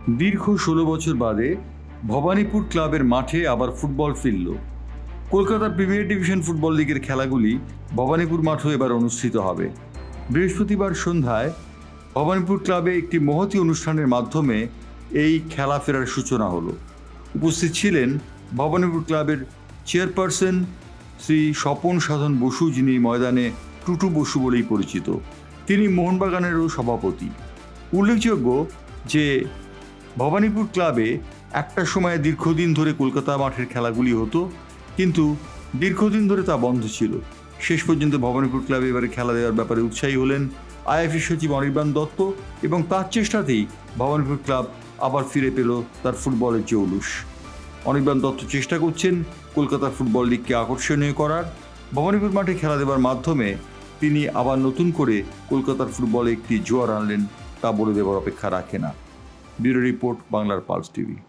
দীর্ঘ ১৬ বছর বাদে ভবানীপুর ক্লাবের মাঠে আবার ফুটবল ফিরল। কলকাতা প্রিমিয়ার ডিভিশন ফুটবল লিগের খেলাগুলি ভবানীপুর মাঠেও এবার অনুষ্ঠিত হবে। বৃহস্পতিবার সন্ধ্যায় ভবানীপুর ক্লাবে একটি মহতী অনুষ্ঠানের মাধ্যমে এই খেলা ফেরার সূচনা হলো। উপস্থিত ছিলেন ভবানীপুর ক্লাবের চেয়ারপারসন শ্রী স্বপন সাধন বসু, যিনি ময়দানে টুটু বসু বলেই পরিচিত। তিনি মোহনবাগানেরও সভাপতি। উল্লেখযোগ্য যে ভবানীপুর ক্লাবে একটা সময়ে দীর্ঘদিন ধরে কলকাতা মাঠের খেলাগুলি হতো, কিন্তু দীর্ঘদিন ধরে তা বন্ধ ছিল। শেষ পর্যন্ত ভবানীপুর ক্লাবে এবারে খেলা দেওয়ার ব্যাপারে উৎসাহী হলেন আইএফএ সচিব অনির্বাণ দত্ত, এবং তার চেষ্টাতেই ভবানীপুর ক্লাব আবার ফিরে পেল তার ফুটবলের জৌলুস। অনির্বাণ দত্ত চেষ্টা করছেন কলকাতার ফুটবল লিগকে আকর্ষণীয় করার। ভবানীপুর মাঠে খেলা দেওয়ার মাধ্যমে তিনি আবার নতুন করে কলকাতার ফুটবলে একটি জোয়ার আনলেন, তা বলে দেওয়ার অপেক্ষা রাখে না। ব্যুরো রিপোর্ট, বাংলার পালস টিভি।